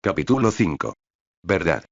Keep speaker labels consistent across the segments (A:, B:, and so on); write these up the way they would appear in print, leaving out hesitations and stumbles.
A: Capítulo 5. ¿Verdad?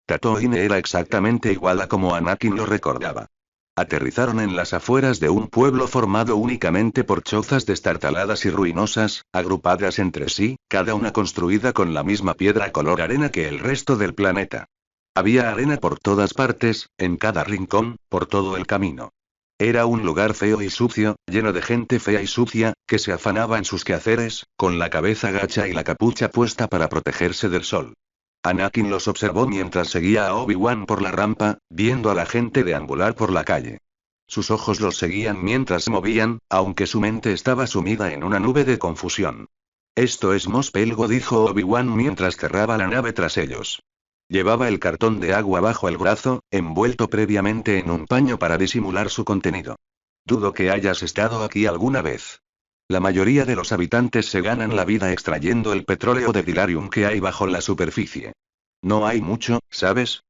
A: Tatooine era exactamente igual a como Anakin lo recordaba. Aterrizaron en las afueras de un pueblo formado únicamente por chozas destartaladas y ruinosas, agrupadas entre sí, cada una construida con la misma piedra color arena que el resto del planeta. Había arena por todas partes, en cada rincón, por todo el camino. Era un lugar feo y sucio, lleno de gente fea y sucia, que se afanaba en sus quehaceres, con la cabeza gacha y la capucha puesta para protegerse del sol. Anakin los observó mientras seguía a Obi-Wan por la rampa, viendo a la gente deambular por la calle. Sus ojos los seguían mientras se movían, aunque su mente estaba sumida en una nube de confusión. Esto es Mos Pelgo, dijo Obi-Wan mientras cerraba la nave tras ellos. Llevaba el cartón de agua bajo el brazo, envuelto previamente en un paño para disimular su contenido. Dudo que hayas estado aquí alguna vez. La mayoría de los habitantes se ganan la vida extrayendo el petróleo de Dilarium que hay bajo la superficie. No hay mucho, ¿sabes?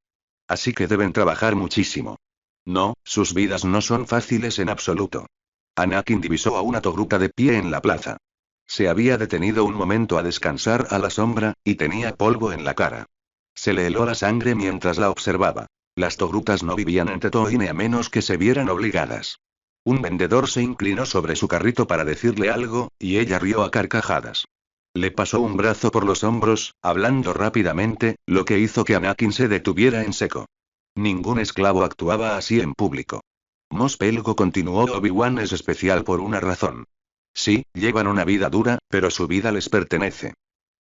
A: Así que deben trabajar muchísimo. No, sus vidas no son fáciles en absoluto. Anakin divisó a una Togruta de pie en la plaza. Se había detenido un momento a descansar a la sombra, y tenía polvo en la cara. Se le heló la sangre mientras la observaba. Las Togrutas no vivían en Tatooine a menos que se vieran obligadas. Un vendedor se inclinó sobre su carrito para decirle algo, y ella rió a carcajadas. Le pasó un brazo por los hombros, hablando rápidamente, lo que hizo que Anakin se detuviera en seco. Ningún esclavo actuaba así en público. Mos Pelgo, continuó Obi-Wan, es especial por una razón. Sí, llevan una vida dura, pero su vida les pertenece.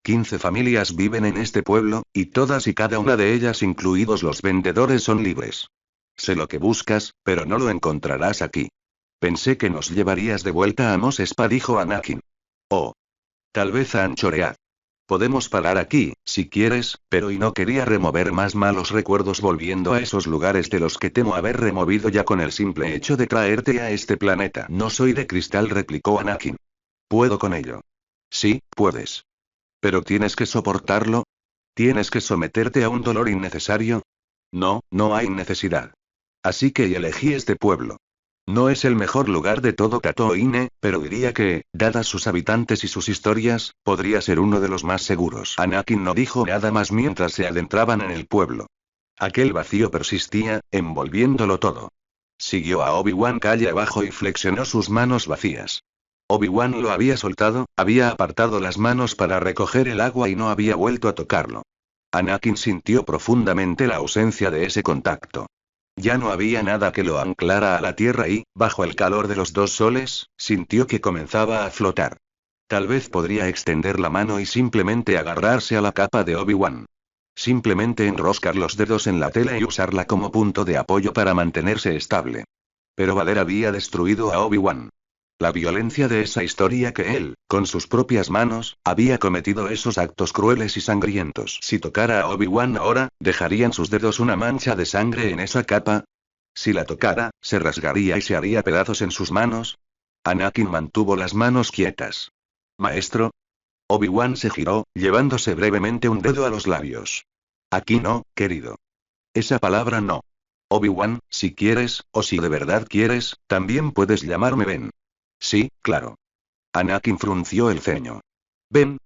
A: 15 familias viven en este pueblo, y todas y cada una de ellas, incluidos los vendedores, son libres. Sé lo que buscas, pero no lo encontrarás aquí. Pensé que nos llevarías de vuelta a Mos Espa, dijo Anakin. Oh. Tal vez a Anchoread. Podemos parar aquí, si quieres, pero y no quería remover más malos recuerdos volviendo a esos lugares de los que temo haber removido ya con el simple hecho de traerte a este planeta. No soy de cristal, replicó Anakin. Puedo con ello. Sí, puedes. ¿Pero tienes que soportarlo? ¿Tienes que someterte a un dolor innecesario? No, no hay necesidad. Así que elegí este pueblo. No es el mejor lugar de todo Tatooine, pero diría que, dadas sus habitantes y sus historias, podría ser uno de los más seguros. Anakin no dijo nada más mientras se adentraban en el pueblo. Aquel vacío persistía, envolviéndolo todo. Siguió a Obi-Wan calle abajo y flexionó sus manos vacías. Obi-Wan lo había soltado, había apartado las manos para recoger el agua y no había vuelto a tocarlo. Anakin sintió profundamente la ausencia de ese contacto. Ya no había nada que lo anclara a la tierra y, bajo el calor de los dos soles, sintió que comenzaba a flotar. Tal vez podría extender la mano y simplemente agarrarse a la capa de Obi-Wan. Simplemente enroscar los dedos en la tela y usarla como punto de apoyo para mantenerse estable. Pero Vader había destruido a Obi-Wan. La violencia de esa historia que él, con sus propias manos, había cometido esos actos crueles y sangrientos. Si tocara a Obi-Wan ahora, ¿dejarían sus dedos una mancha de sangre en esa capa? Si la tocara, ¿se rasgaría y se haría pedazos en sus manos? Anakin mantuvo las manos quietas. ¿Maestro? Obi-Wan se giró, llevándose brevemente un dedo a los labios. Aquí no, querido. Esa palabra no. Obi-Wan, si quieres, o si de verdad quieres, también puedes llamarme Ben. Sí, claro. Anakin frunció el ceño. Ben.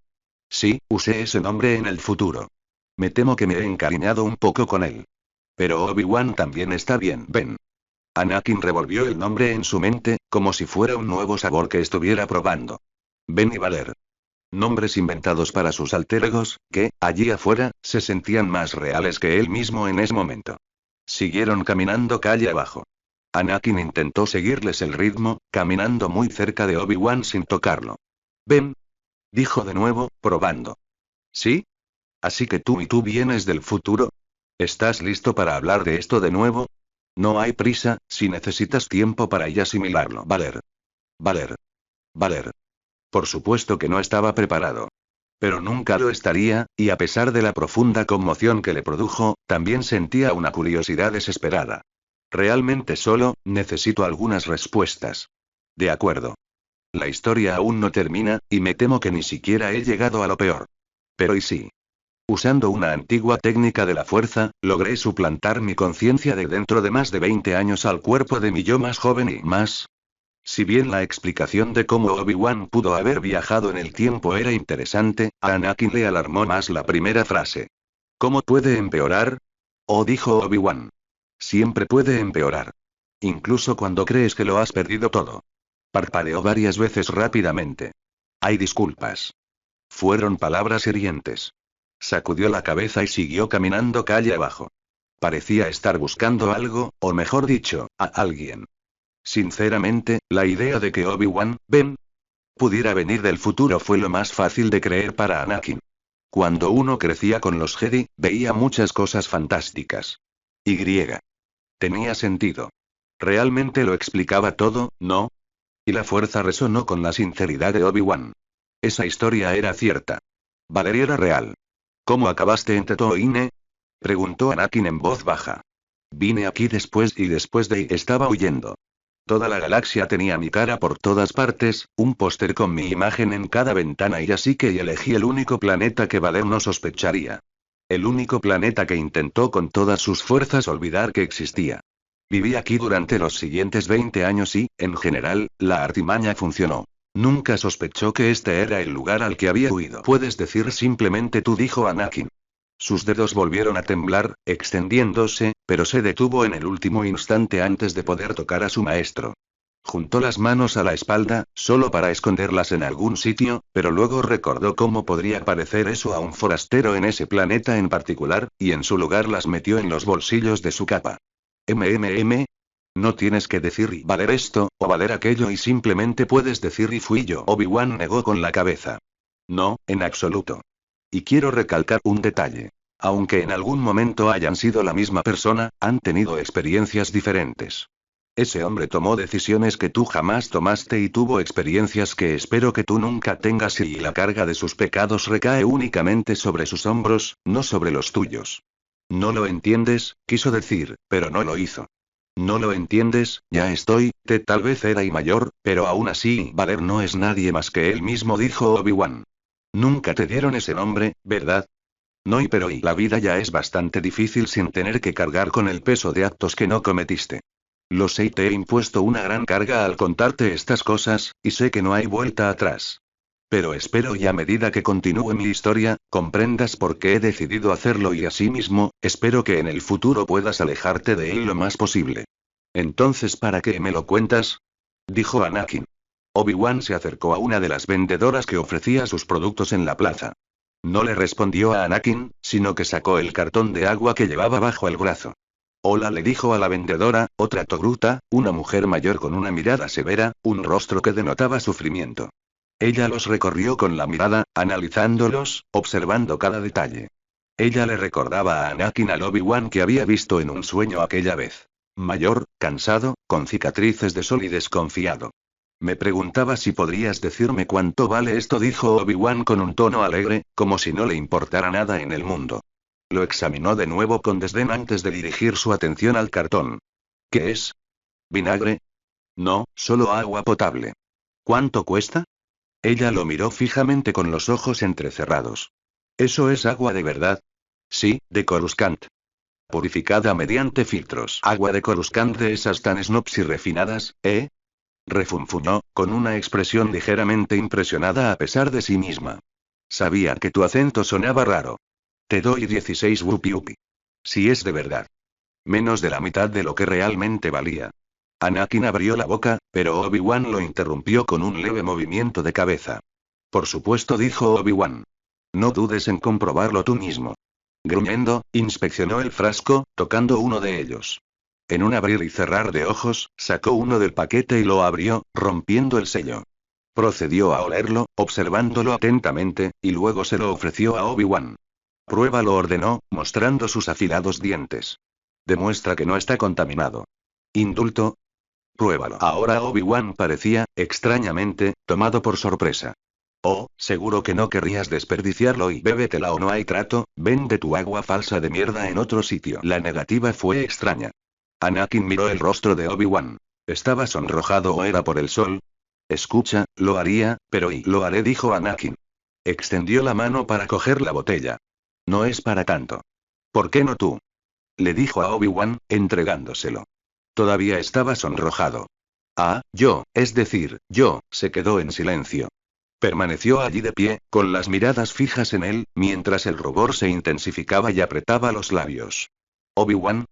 A: Sí, usé ese nombre en el futuro. Me temo que me he encariñado un poco con él. Pero Obi-Wan también está bien, Ben. Anakin revolvió el nombre en su mente, como si fuera un nuevo sabor que estuviera probando. Ben y Valer. Nombres inventados para sus alter egos, que, allí afuera, se sentían más reales que él mismo en ese momento. Siguieron caminando calle abajo. Anakin intentó seguirles el ritmo, caminando muy cerca de Obi-Wan sin tocarlo. «Ven», dijo de nuevo, probando. «¿Sí? Así que tú vienes del futuro? ¿Estás listo para hablar de esto de nuevo? No hay prisa, si necesitas tiempo para ya asimilarlo». Valer. Valer. Valer. Por supuesto que no estaba preparado. Pero nunca lo estaría, y a pesar de la profunda conmoción que le produjo, también sentía una curiosidad desesperada. Realmente solo, necesito algunas respuestas. De acuerdo. La historia aún no termina, y me temo que ni siquiera he llegado a lo peor. Pero ¿y sí? Usando una antigua técnica de la fuerza, logré suplantar mi conciencia de dentro de más de 20 años al cuerpo de mi yo más joven y más... Si bien la explicación de cómo Obi-Wan pudo haber viajado en el tiempo era interesante, a Anakin le alarmó más la primera frase. ¿Cómo puede empeorar? Oh, dijo Obi-Wan. Siempre puede empeorar. Incluso cuando crees que lo has perdido todo. Parpadeó varias veces rápidamente. Hay disculpas. Fueron palabras hirientes. Sacudió la cabeza y siguió caminando calle abajo. Parecía estar buscando algo, o mejor dicho, a alguien. Sinceramente, la idea de que Obi-Wan, Ben, pudiera venir del futuro fue lo más fácil de creer para Anakin. Cuando uno crecía con los Jedi, veía muchas cosas fantásticas. Y. Tenía sentido. Realmente lo explicaba todo, ¿no? Y la fuerza resonó con la sinceridad de Obi-Wan. Esa historia era cierta. Valeria era real. ¿Cómo acabaste en Tatooine? Preguntó Anakin en voz baja. Vine aquí después de estaba huyendo. Toda la galaxia tenía mi cara por todas partes, un póster con mi imagen en cada ventana y así que elegí el único planeta que Vader no sospecharía. El único planeta que intentó con todas sus fuerzas olvidar que existía. Viví aquí durante los siguientes 20 años y, en general, la artimaña funcionó. Nunca sospechó que este era el lugar al que había huido. Puedes decir simplemente tú, dijo Anakin. Sus dedos volvieron a temblar, extendiéndose, pero se detuvo en el último instante antes de poder tocar a su maestro. Juntó las manos a la espalda, solo para esconderlas en algún sitio, pero luego recordó cómo podría parecer eso a un forastero en ese planeta en particular, y en su lugar las metió en los bolsillos de su capa. No tienes que decir y valer esto, o valer aquello y simplemente puedes decir y fui yo. Obi-Wan negó con la cabeza. No, en absoluto. Y quiero recalcar un detalle. Aunque en algún momento hayan sido la misma persona, han tenido experiencias diferentes. Ese hombre tomó decisiones que tú jamás tomaste y tuvo experiencias que espero que tú nunca tengas y la carga de sus pecados recae únicamente sobre sus hombros, no sobre los tuyos. No lo entiendes, quiso decir, pero no lo hizo. No lo entiendes, ya estoy, tal vez era y mayor, pero aún así Vader no es nadie más que él mismo, dijo Obi-Wan. Nunca te dieron ese nombre, ¿verdad? No, pero la vida ya es bastante difícil sin tener que cargar con el peso de actos que no cometiste. Lo sé y te he impuesto una gran carga al contarte estas cosas, y sé que no hay vuelta atrás. Pero espero y a medida que continúe mi historia, comprendas por qué he decidido hacerlo y asimismo, espero que en el futuro puedas alejarte de él lo más posible. Entonces, ¿para qué me lo cuentas? Dijo Anakin. Obi-Wan se acercó a una de las vendedoras que ofrecía sus productos en la plaza. No le respondió a Anakin, sino que sacó el cartón de agua que llevaba bajo el brazo. Hola, le dijo a la vendedora, otra Togruta, una mujer mayor con una mirada severa, un rostro que denotaba sufrimiento. Ella los recorrió con la mirada, analizándolos, observando cada detalle. Ella le recordaba a Anakin al Obi-Wan que había visto en un sueño aquella vez. Mayor, cansado, con cicatrices de sol y desconfiado. Me preguntaba si podrías decirme cuánto vale esto, dijo Obi-Wan con un tono alegre, como si no le importara nada en el mundo. Lo examinó de nuevo con desdén antes de dirigir su atención al cartón. ¿Qué es? ¿Vinagre? No, solo agua potable. ¿Cuánto cuesta? Ella lo miró fijamente con los ojos entrecerrados. ¿Eso es agua de verdad? Sí, de Coruscant. Purificada mediante filtros. Agua de Coruscant, de esas tan snobs y refinadas, ¿eh? Refunfuñó, con una expresión ligeramente impresionada a pesar de sí misma. Sabía que tu acento sonaba raro. Te doy 16 wupi wupi. Si es de verdad. Menos de la mitad de lo que realmente valía. Anakin abrió la boca, pero Obi-Wan lo interrumpió con un leve movimiento de cabeza. Por supuesto, dijo Obi-Wan. No dudes en comprobarlo tú mismo. Gruñendo, inspeccionó el frasco, tocando uno de ellos. En un abrir y cerrar de ojos, sacó uno del paquete y lo abrió, rompiendo el sello. Procedió a olerlo, observándolo atentamente, y luego se lo ofreció a Obi-Wan. Pruébalo, ordenó, mostrando sus afilados dientes. Demuestra que no está contaminado. ¿Indulto? Pruébalo. Ahora Obi-Wan parecía, extrañamente, tomado por sorpresa. Oh, seguro que no querrías desperdiciarlo y bébetela o no hay trato, vende tu agua falsa de mierda en otro sitio. La negativa fue extraña. Anakin miró el rostro de Obi-Wan. ¿Estaba sonrojado o era por el sol? Escucha, lo haría, pero lo haré, dijo Anakin. Extendió la mano para coger la botella. No es para tanto. ¿Por qué no tú? Le dijo a Obi-Wan, entregándoselo. Todavía estaba sonrojado. Yo, se quedó en silencio. Permaneció allí de pie, con las miradas fijas en él, mientras el rubor se intensificaba y apretaba los labios. ¿Obi-Wan?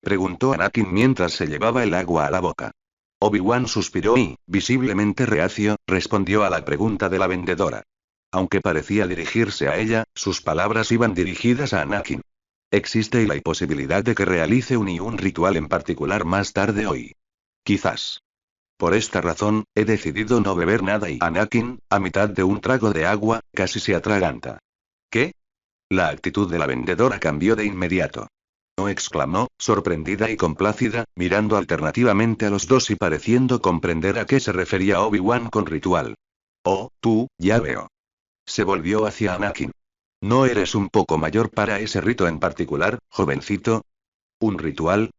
A: Preguntó Anakin mientras se llevaba el agua a la boca. Obi-Wan suspiró y, visiblemente reacio, respondió a la pregunta de la vendedora. Aunque parecía dirigirse a ella, sus palabras iban dirigidas a Anakin. Existe la posibilidad de que realice un ritual en particular más tarde hoy. Quizás. Por esta razón, he decidido no beber nada y Anakin, a mitad de un trago de agua, casi se atraganta. ¿Qué? La actitud de la vendedora cambió de inmediato. No, exclamó, sorprendida y complacida, mirando alternativamente a los dos y pareciendo comprender a qué se refería Obi-Wan con ritual. Oh, tú, ya veo. Se volvió hacia Anakin. ¿No eres un poco mayor para ese rito en particular, jovencito? ¿Un ritual?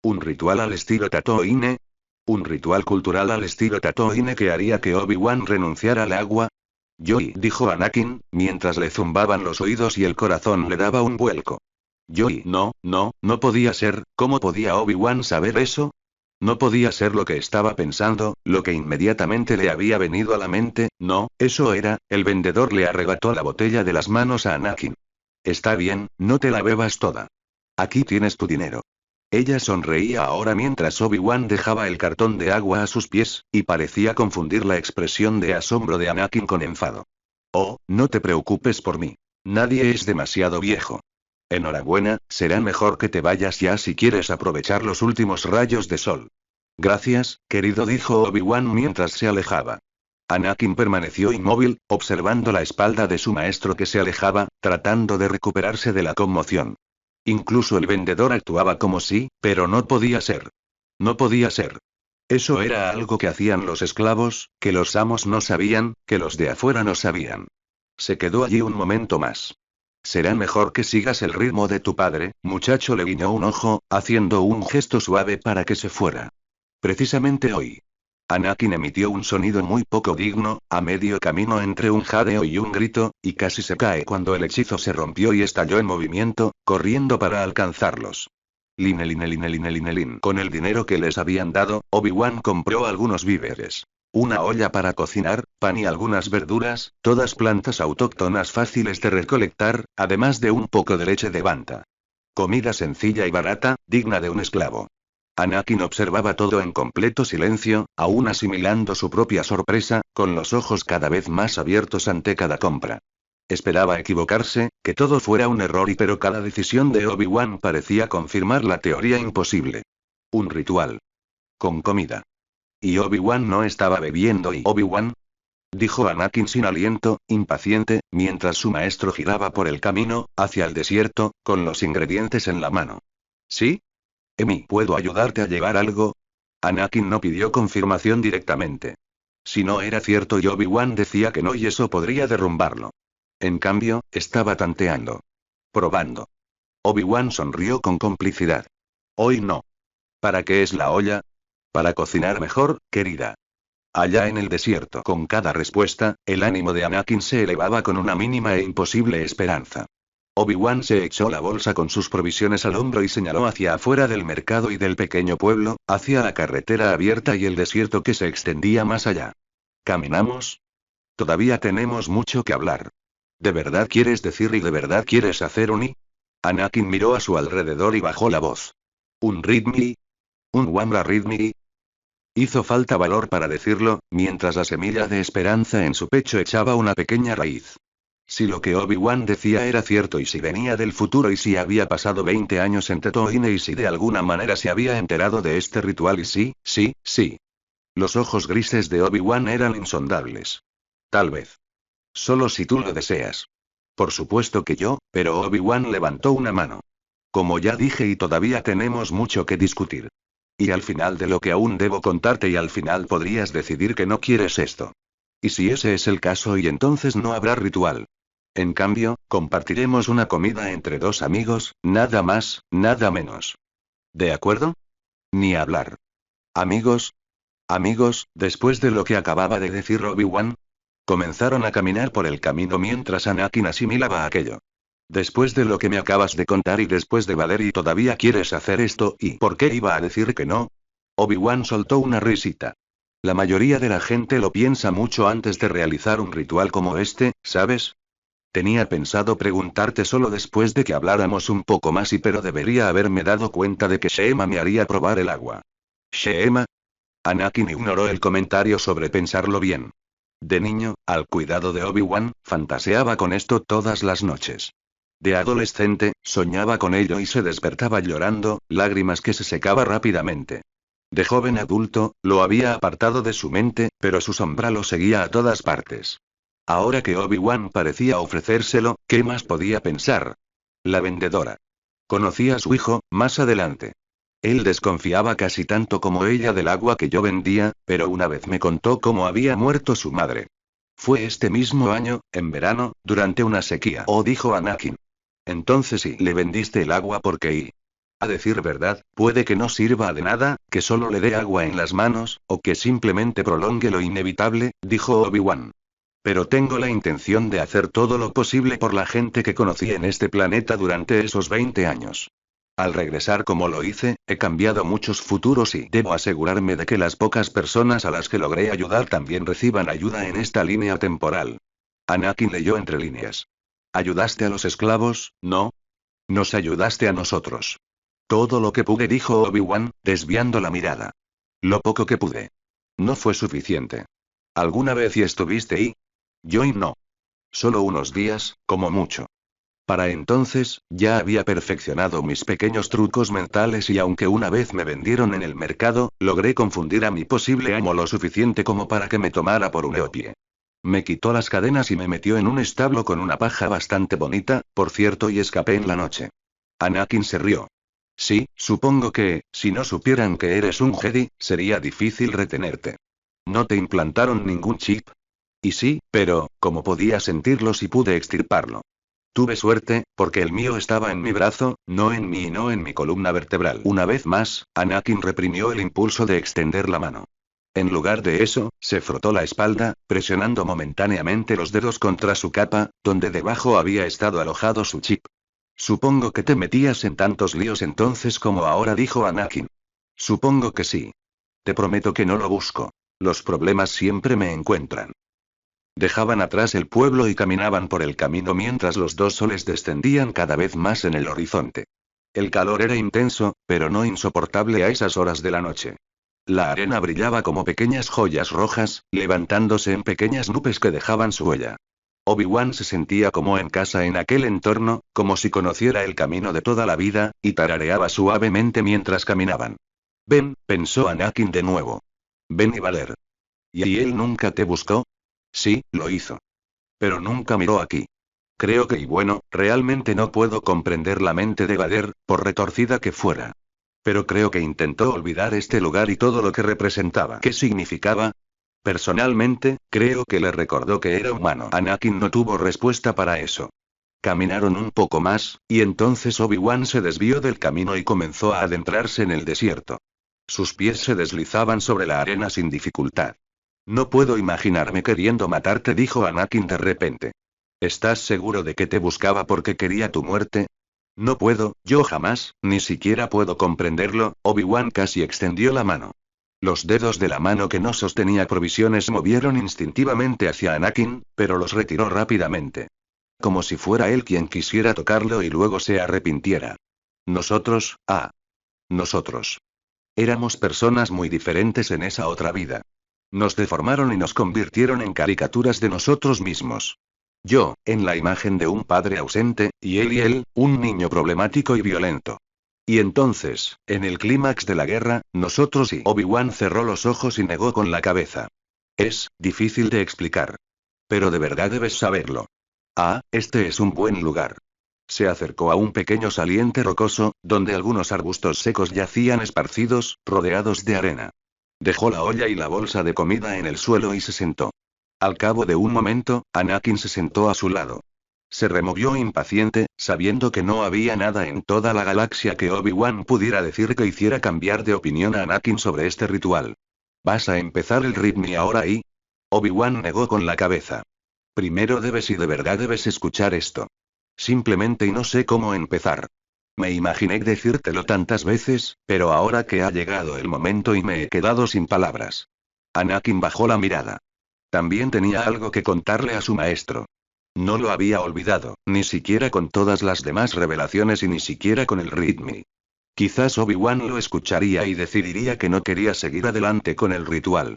A: ¿Un ritual al estilo Tatooine? ¿Un ritual cultural al estilo Tatooine que haría que Obi-Wan renunciara al agua? Yoy, dijo Anakin, mientras le zumbaban los oídos y el corazón le daba un vuelco. Yoy, no podía ser, ¿cómo podía Obi-Wan saber eso? No podía ser lo que estaba pensando, lo que inmediatamente le había venido a la mente, no, eso era, el vendedor le arrebató la botella de las manos a Anakin. Está bien, no te la bebas toda. Aquí tienes tu dinero. Ella sonreía ahora mientras Obi-Wan dejaba el cartón de agua a sus pies, y parecía confundir la expresión de asombro de Anakin con enfado. Oh, no te preocupes por mí. Nadie es demasiado viejo. Enhorabuena, será mejor que te vayas ya si quieres aprovechar los últimos rayos de sol. Gracias, querido, dijo Obi-Wan mientras se alejaba. Anakin permaneció inmóvil, observando la espalda de su maestro que se alejaba, tratando de recuperarse de la conmoción. Incluso el vendedor actuaba como si, pero no podía ser. No podía ser. Eso era algo que hacían los esclavos, que los amos no sabían, que los de afuera no sabían. Se quedó allí un momento más. Será mejor que sigas el ritmo de tu padre, muchacho, le guiñó un ojo, haciendo un gesto suave para que se fuera. Precisamente hoy. Anakin emitió un sonido muy poco digno, a medio camino entre un jadeo y un grito, y casi se cae cuando el hechizo se rompió y estalló en movimiento, corriendo para alcanzarlos. Line. Con el dinero que les habían dado, Obi-Wan compró algunos víveres. Una olla para cocinar, pan y algunas verduras, todas plantas autóctonas fáciles de recolectar, además de un poco de leche de banta. Comida sencilla y barata, digna de un esclavo. Anakin observaba todo en completo silencio, aún asimilando su propia sorpresa, con los ojos cada vez más abiertos ante cada compra. Esperaba equivocarse, que todo fuera un error pero cada decisión de Obi-Wan parecía confirmar la teoría imposible. Un ritual. Con comida. Y Obi-Wan no estaba bebiendo y ¿Obi-Wan? Dijo Anakin sin aliento, impaciente, mientras su maestro giraba por el camino, hacia el desierto, con los ingredientes en la mano. ¿Sí? Emi, ¿puedo ayudarte a llevar algo? Anakin no pidió confirmación directamente. Si no era cierto y Obi-Wan decía que no y eso podría derrumbarlo. En cambio, estaba tanteando. Probando. Obi-Wan sonrió con complicidad. Hoy no. ¿Para qué es la olla? Para cocinar mejor, querida. Allá en el desierto, con cada respuesta, el ánimo de Anakin se elevaba con una mínima e imposible esperanza. Obi-Wan se echó la bolsa con sus provisiones al hombro y señaló hacia afuera del mercado y del pequeño pueblo, hacia la carretera abierta y el desierto que se extendía más allá. ¿Caminamos? Todavía tenemos mucho que hablar. ¿De verdad quieres decir y de verdad quieres hacer un i? Anakin miró a su alrededor y bajó la voz. ¿Un ritmi? ¿Un wamra ritmi? Hizo falta valor para decirlo, mientras la semilla de esperanza en su pecho echaba una pequeña raíz. Si lo que Obi-Wan decía era cierto y si venía del futuro y si había pasado 20 años en Tatooine y si de alguna manera se había enterado de este ritual y sí. Los ojos grises de Obi-Wan eran insondables. Tal vez. Solo si tú lo deseas. Por supuesto que yo, pero Obi-Wan levantó una mano. Como ya dije y todavía tenemos mucho que discutir. Y al final de lo que aún debo contarte y al final podrías decidir que no quieres esto. Y si ese es el caso y entonces no habrá ritual. En cambio, compartiremos una comida entre dos amigos, nada más, nada menos. ¿De acuerdo? Ni hablar. ¿Amigos? ¿Amigos, después de lo que acababa de decir Obi-Wan? Comenzaron a caminar por el camino mientras Anakin asimilaba aquello. Después de lo que me acabas de contar y después de Valeri todavía quieres hacer esto ¿y por qué iba a decir que no? Obi-Wan soltó una risita. La mayoría de la gente lo piensa mucho antes de realizar un ritual como este, ¿sabes? Tenía pensado preguntarte solo después de que habláramos un poco más pero debería haberme dado cuenta de que Sheema me haría probar el agua. ¿Sheema? Anakin ignoró el comentario sobre pensarlo bien. De niño, al cuidado de Obi-Wan, fantaseaba con esto todas las noches. De adolescente, soñaba con ello y se despertaba llorando, lágrimas que se secaba rápidamente. De joven adulto, lo había apartado de su mente, pero su sombra lo seguía a todas partes. Ahora que Obi-Wan parecía ofrecérselo, ¿qué más podía pensar? La vendedora. Conocí a su hijo, más adelante. Él desconfiaba casi tanto como ella del agua que yo vendía, pero una vez me contó cómo había muerto su madre. Fue este mismo año, en verano, durante una sequía. Oh, dijo Anakin. Entonces sí, le vendiste el agua porque a decir verdad, puede que no sirva de nada, que solo le dé agua en las manos, o que simplemente prolongue lo inevitable, dijo Obi-Wan. Pero tengo la intención de hacer todo lo posible por la gente que conocí en este planeta durante esos 20 años. Al regresar como lo hice, he cambiado muchos futuros y debo asegurarme de que las pocas personas a las que logré ayudar también reciban ayuda en esta línea temporal. Anakin leyó entre líneas. ¿Ayudaste a los esclavos, no? Nos ayudaste a nosotros. Todo lo que pude, dijo Obi-Wan, desviando la mirada. Lo poco que pude. No fue suficiente. ¿Alguna vez y estuviste ahí? Yo y no. Solo unos días, como mucho. Para entonces, ya había perfeccionado mis pequeños trucos mentales y aunque una vez me vendieron en el mercado, logré confundir a mi posible amo lo suficiente como para que me tomara por un eopie. Me quitó las cadenas y me metió en un establo con una paja bastante bonita, por cierto, y escapé en la noche. Anakin se rió. Sí, supongo que, si no supieran que eres un Jedi, sería difícil retenerte. ¿No te implantaron ningún chip? Y sí, pero, ¿cómo podía sentirlo si pude extirparlo? Tuve suerte, porque el mío estaba en mi brazo, no en mí y no en mi columna vertebral. Una vez más, Anakin reprimió el impulso de extender la mano. En lugar de eso, se frotó la espalda, presionando momentáneamente los dedos contra su capa, donde debajo había estado alojado su chip. Supongo que te metías en tantos líos entonces como ahora, dijo Anakin. Supongo que sí. Te prometo que no lo busco. Los problemas siempre me encuentran. Dejaban atrás el pueblo y caminaban por el camino mientras los dos soles descendían cada vez más en el horizonte. El calor era intenso, pero no insoportable a esas horas de la noche. La arena brillaba como pequeñas joyas rojas, levantándose en pequeñas nubes que dejaban su huella. Obi-Wan se sentía como en casa en aquel entorno, como si conociera el camino de toda la vida, y tarareaba suavemente mientras caminaban. Ven, pensó Anakin de nuevo. Ven y Valer. ¿Y él nunca te buscó? Sí, lo hizo. Pero nunca miró aquí. Creo que y bueno, realmente no puedo comprender la mente de Vader, por retorcida que fuera. Pero creo que intentó olvidar este lugar y todo lo que representaba. ¿Qué significaba? Personalmente, creo que le recordó que era humano. Anakin no tuvo respuesta para eso. Caminaron un poco más, y entonces Obi-Wan se desvió del camino y comenzó a adentrarse en el desierto. Sus pies se deslizaban sobre la arena sin dificultad. No puedo imaginarme queriendo matarte, dijo Anakin de repente. ¿Estás seguro de que te buscaba porque quería tu muerte? No puedo, yo jamás, ni siquiera puedo comprenderlo. Obi-Wan casi extendió la mano. Los dedos de la mano que no sostenía provisiones movieron instintivamente hacia Anakin, pero los retiró rápidamente. Como si fuera él quien quisiera tocarlo y luego se arrepintiera. Nosotros, nosotros. Éramos personas muy diferentes en esa otra vida. Nos deformaron y nos convirtieron en caricaturas de nosotros mismos. Yo, en la imagen de un padre ausente, y él, un niño problemático y violento. Y entonces, en el clímax de la guerra, nosotros y Obi-Wan cerró los ojos y negó con la cabeza. Es difícil de explicar. Pero de verdad debes saberlo. Este es un buen lugar. Se acercó a un pequeño saliente rocoso, donde algunos arbustos secos yacían esparcidos, rodeados de arena. Dejó la olla y la bolsa de comida en el suelo y se sentó. Al cabo de un momento, Anakin se sentó a su lado. Se removió impaciente, sabiendo que no había nada en toda la galaxia que Obi-Wan pudiera decir que hiciera cambiar de opinión a Anakin sobre este ritual. ¿Vas a empezar el ritmo ahora y? Obi-Wan negó con la cabeza. Primero debes y de verdad debes escuchar esto. Simplemente y no sé cómo empezar. Me imaginé decírtelo tantas veces, pero ahora que ha llegado el momento y me he quedado sin palabras. Anakin bajó la mirada. También tenía algo que contarle a su maestro. No lo había olvidado, ni siquiera con todas las demás revelaciones y ni siquiera con el Ritmi. Quizás Obi-Wan lo escucharía y decidiría que no quería seguir adelante con el ritual.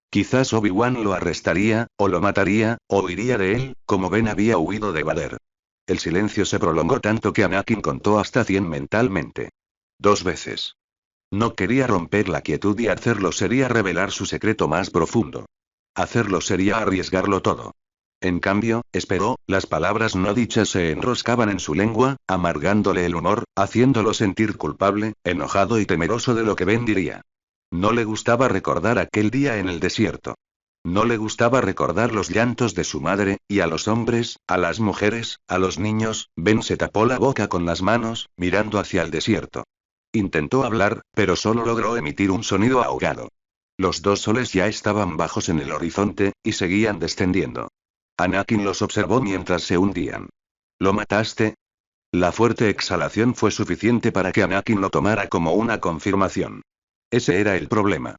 A: Quizás Obi-Wan lo arrestaría, o lo mataría, o huiría de él, como Ben había huido de Vader. El silencio se prolongó tanto que Anakin contó hasta 100 mentalmente. 2 veces. No quería romper la quietud y hacerlo sería revelar su secreto más profundo. Hacerlo sería arriesgarlo todo. En cambio, esperó, las palabras no dichas se enroscaban en su lengua, amargándole el humor, haciéndolo sentir culpable, enojado y temeroso de lo que Ben diría. No le gustaba recordar aquel día en el desierto. No le gustaba recordar los llantos de su madre, y a los hombres, a las mujeres, a los niños. Ben se tapó la boca con las manos, mirando hacia el desierto. Intentó hablar, pero solo logró emitir un sonido ahogado. Los 2 soles ya estaban bajos en el horizonte, y seguían descendiendo. Anakin los observó mientras se hundían. ¿Lo mataste? La fuerte exhalación fue suficiente para que Anakin lo tomara como una confirmación. Ese era el problema.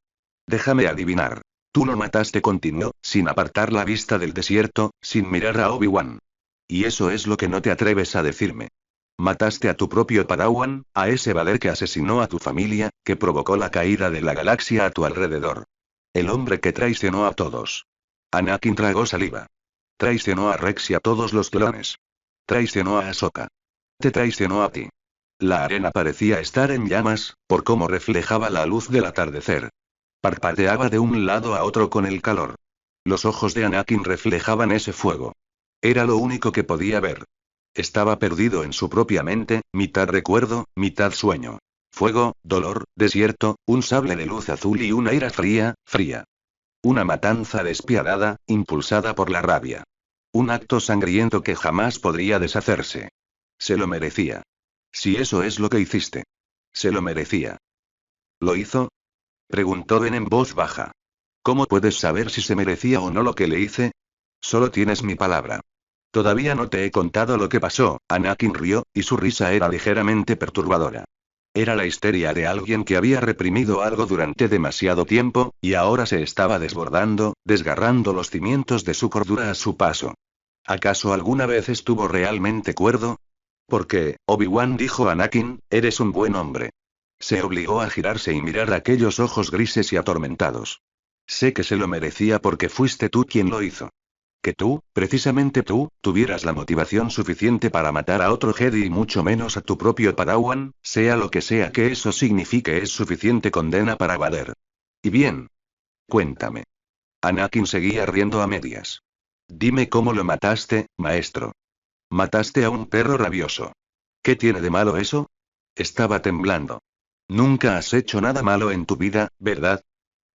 A: Déjame adivinar. Tú lo mataste, continuó, sin apartar la vista del desierto, sin mirar a Obi-Wan. Y eso es lo que no te atreves a decirme. Mataste a tu propio Padawan, a ese Vader que asesinó a tu familia, que provocó la caída de la galaxia a tu alrededor. El hombre que traicionó a todos. Anakin tragó saliva. Traicionó a Rex y a todos los clones. Traicionó a Ahsoka. Te traicionó a ti. La arena parecía estar en llamas, por cómo reflejaba la luz del atardecer. Parpadeaba de un lado a otro con el calor. Los ojos de Anakin reflejaban ese fuego. Era lo único que podía ver. Estaba perdido en su propia mente, mitad recuerdo, mitad sueño. Fuego, dolor, desierto, un sable de luz azul y una ira fría, fría. Una matanza despiadada, impulsada por la rabia. Un acto sangriento que jamás podría deshacerse. Se lo merecía. Si eso es lo que hiciste. Se lo merecía. ¿Lo hizo? Preguntó Ben en voz baja. ¿Cómo puedes saber si se merecía o no lo que le hice? Solo tienes mi palabra. Todavía no te he contado lo que pasó. Anakin rió, y su risa era ligeramente perturbadora. Era la histeria de alguien que había reprimido algo durante demasiado tiempo, y ahora se estaba desbordando, desgarrando los cimientos de su cordura a su paso. ¿Acaso alguna vez estuvo realmente cuerdo? Porque, Obi-Wan, dijo Anakin, eres un buen hombre. Se obligó a girarse y mirar aquellos ojos grises y atormentados. Sé que se lo merecía porque fuiste tú quien lo hizo. Que tú, precisamente tú, tuvieras la motivación suficiente para matar a otro Jedi y mucho menos a tu propio Padawan, sea lo que sea que eso signifique, es suficiente condena para Vader. Y bien. Cuéntame. Anakin seguía riendo a medias. Dime cómo lo mataste, maestro. Mataste a un perro rabioso. ¿Qué tiene de malo eso? Estaba temblando. Nunca has hecho nada malo en tu vida, ¿verdad?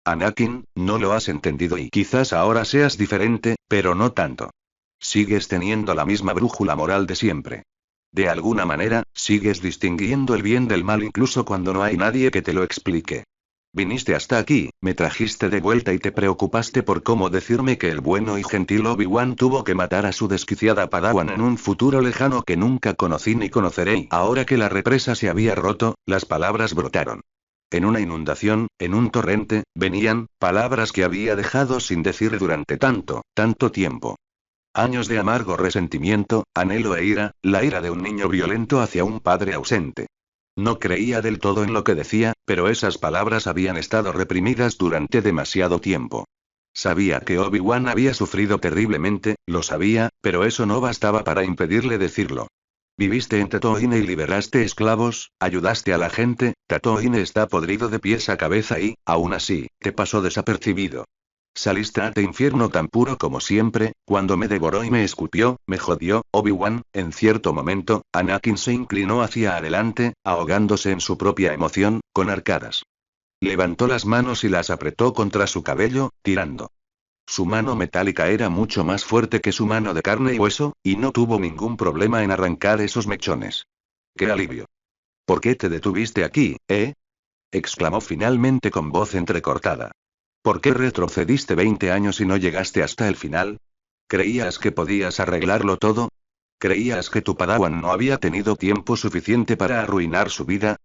A: Anakin, no lo has entendido y quizás ahora seas diferente, pero no tanto. Sigues teniendo la misma brújula moral de siempre. De alguna manera, sigues distinguiendo el bien del mal incluso cuando no hay nadie que te lo explique. Viniste hasta aquí, me trajiste de vuelta y te preocupaste por cómo decirme que el bueno y gentil Obi-Wan tuvo que matar a su desquiciada Padawan en un futuro lejano que nunca conocí ni conoceré, y ahora que la represa se había roto, las palabras brotaron. En una inundación, en un torrente, venían, palabras que había dejado sin decir durante tanto, tanto tiempo. Años de amargo resentimiento, anhelo e ira, la ira de un niño violento hacia un padre ausente. No creía del todo en lo que decía, pero esas palabras habían estado reprimidas durante demasiado tiempo. Sabía que Obi-Wan había sufrido terriblemente, lo sabía, pero eso no bastaba para impedirle decirlo. Viviste en Tatooine y liberaste esclavos, ayudaste a la gente. Tatooine está podrido de pies a cabeza y, aún así, te pasó desapercibido. Saliste a este infierno tan puro como siempre, cuando me devoró y me escupió, me jodió. Obi-Wan, en cierto momento, Anakin se inclinó hacia adelante, ahogándose en su propia emoción, con arcadas. Levantó las manos y las apretó contra su cabello, tirando. Su mano metálica era mucho más fuerte que su mano de carne y hueso, y no tuvo ningún problema en arrancar esos mechones. ¡Qué alivio! ¿Por qué te detuviste aquí, eh? Exclamó finalmente con voz entrecortada. ¿Por qué retrocediste 20 años y no llegaste hasta el final? ¿Creías que podías arreglarlo todo? ¿Creías que tu Padawan no había tenido tiempo suficiente para arruinar su vida?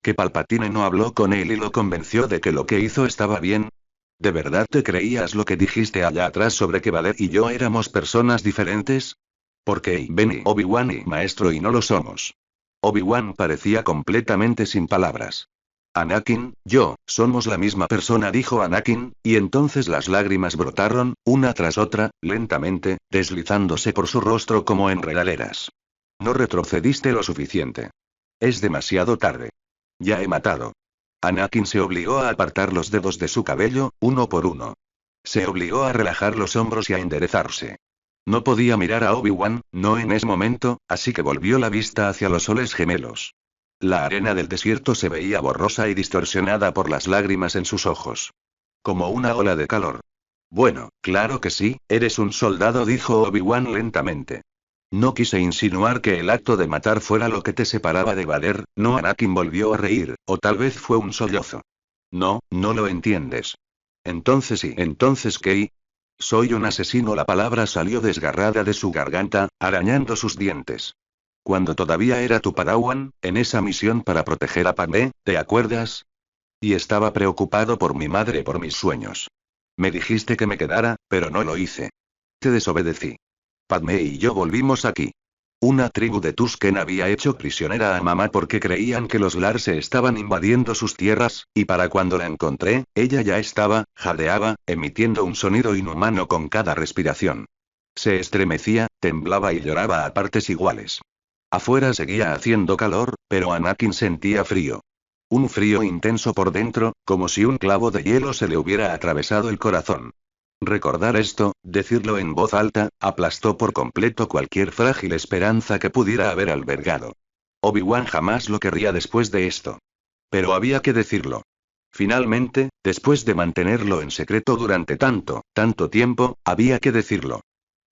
A: ¿Que Palpatine no habló con él y lo convenció de que lo que hizo estaba bien? ¿De verdad te creías lo que dijiste allá atrás sobre que Vader y yo éramos personas diferentes? Porque Benny, Obi-Wan y maestro y no lo somos. Obi-Wan parecía completamente sin palabras. Anakin, yo, somos la misma persona, dijo Anakin, y entonces las lágrimas brotaron, una tras otra, lentamente, deslizándose por su rostro como enredaderas. No retrocediste lo suficiente. Es demasiado tarde. Ya he matado. Anakin se obligó a apartar los dedos de su cabello, uno por uno. Se obligó a relajar los hombros y a enderezarse. No podía mirar a Obi-Wan, no en ese momento, así que volvió la vista hacia los soles gemelos. La arena del desierto se veía borrosa y distorsionada por las lágrimas en sus ojos. Como una ola de calor. Bueno, claro que sí, eres un soldado, dijo Obi-Wan lentamente. No quise insinuar que el acto de matar fuera lo que te separaba de Vader, no. Anakin volvió a reír, o tal vez fue un sollozo. No, no lo entiendes. Entonces sí. ¿Entonces qué? Soy un asesino. La palabra salió desgarrada de su garganta, arañando sus dientes. Cuando todavía era tu Padawan, en esa misión para proteger a Padmé, ¿te acuerdas? Y estaba preocupado por mi madre, por mis sueños. Me dijiste que me quedara, pero no lo hice. Te desobedecí. Padmé y yo volvimos aquí. Una tribu de Tusken había hecho prisionera a mamá porque creían que los Lar se estaban invadiendo sus tierras, y para cuando la encontré, ella ya estaba, jadeaba, emitiendo un sonido inhumano con cada respiración. Se estremecía, temblaba y lloraba a partes iguales. Afuera seguía haciendo calor, pero Anakin sentía frío. Un frío intenso por dentro, como si un clavo de hielo se le hubiera atravesado el corazón. Recordar esto, decirlo en voz alta, aplastó por completo cualquier frágil esperanza que pudiera haber albergado. Obi-Wan jamás lo querría después de esto. Pero había que decirlo. Finalmente, después de mantenerlo en secreto durante tanto tiempo, había que decirlo.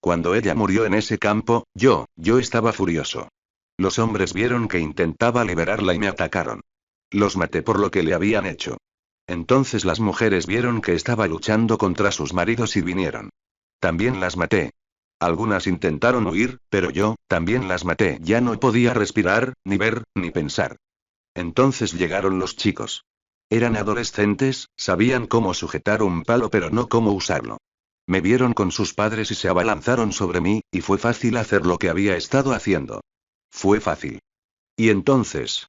A: Cuando ella murió en ese campo, yo estaba furioso. Los hombres vieron que intentaba liberarla y me atacaron. Los maté por lo que le habían hecho. Entonces las mujeres vieron que estaba luchando contra sus maridos y vinieron. También las maté. Algunas intentaron huir, pero yo, también las maté. Ya no podía respirar, ni ver, ni pensar. Entonces llegaron los chicos. Eran adolescentes, sabían cómo sujetar un palo pero no cómo usarlo. Me vieron con sus padres y se abalanzaron sobre mí, y fue fácil hacer lo que había estado haciendo. Fue fácil. Y entonces,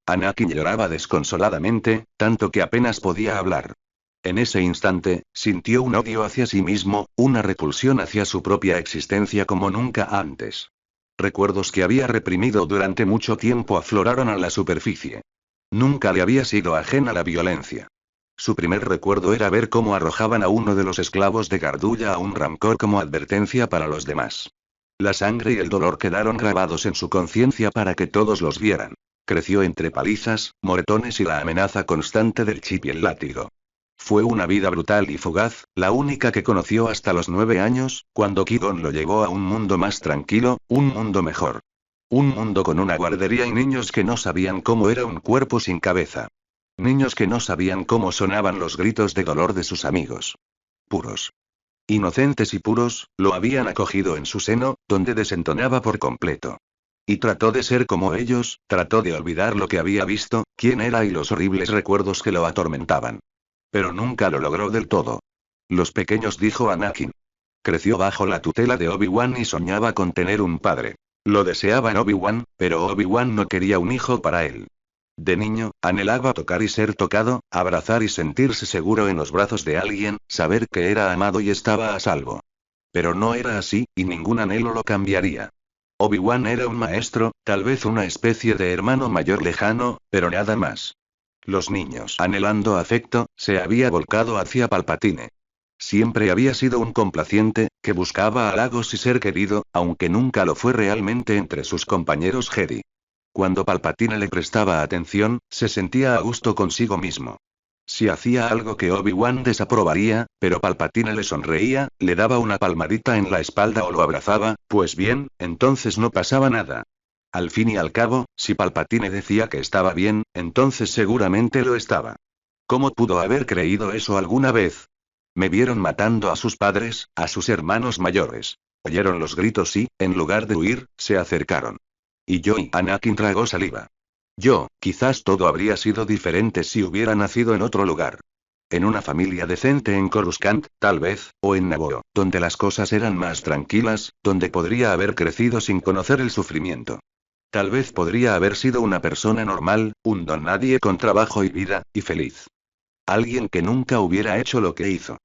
A: Anakin lloraba desconsoladamente, tanto que apenas podía hablar. En ese instante, sintió un odio hacia sí mismo, una repulsión hacia su propia existencia como nunca antes. Recuerdos que había reprimido durante mucho tiempo afloraron a la superficie. Nunca le había sido ajena la violencia. Su primer recuerdo era ver cómo arrojaban a uno de los esclavos de Gardulla a un Rancor como advertencia para los demás. La sangre y el dolor quedaron grabados en su conciencia para que todos los vieran. Creció entre palizas, moretones y la amenaza constante del chip y el látigo. Fue una vida brutal y fugaz, la única que conoció hasta los 9 años, cuando Qui-Gon lo llevó a un mundo más tranquilo, un mundo mejor. Un mundo con una guardería y niños que no sabían cómo era un cuerpo sin cabeza. Niños que no sabían cómo sonaban los gritos de dolor de sus amigos. Puros. Inocentes y puros, lo habían acogido en su seno, donde desentonaba por completo. Y trató de ser como ellos, trató de olvidar lo que había visto, quién era y los horribles recuerdos que lo atormentaban. Pero nunca lo logró del todo. Los pequeños, dijo Anakin. Creció bajo la tutela de Obi-Wan y soñaba con tener un padre. Lo deseaba en Obi-Wan, pero Obi-Wan no quería un hijo para él. De niño, anhelaba tocar y ser tocado, abrazar y sentirse seguro en los brazos de alguien, saber que era amado y estaba a salvo. Pero no era así, y ningún anhelo lo cambiaría. Obi-Wan era un maestro, tal vez una especie de hermano mayor lejano, pero nada más. Los niños, anhelando afecto, se había volcado hacia Palpatine. Siempre había sido un complaciente, que buscaba halagos y ser querido, aunque nunca lo fue realmente entre sus compañeros Jedi. Cuando Palpatine le prestaba atención, se sentía a gusto consigo mismo. Si hacía algo que Obi-Wan desaprobaría, pero Palpatine le sonreía, le daba una palmadita en la espalda o lo abrazaba, pues bien, entonces no pasaba nada. Al fin y al cabo, si Palpatine decía que estaba bien, entonces seguramente lo estaba. ¿Cómo pudo haber creído eso alguna vez? Me vieron matando a sus padres, a sus hermanos mayores. Oyeron los gritos y, en lugar de huir, se acercaron. Y Anakin tragó saliva. Quizás todo habría sido diferente si hubiera nacido en otro lugar. En una familia decente en Coruscant, tal vez, o en Naboo, donde las cosas eran más tranquilas, donde podría haber crecido sin conocer el sufrimiento. Tal vez podría haber sido una persona normal, un don nadie con trabajo y vida, y feliz. Alguien que nunca hubiera hecho lo que hizo.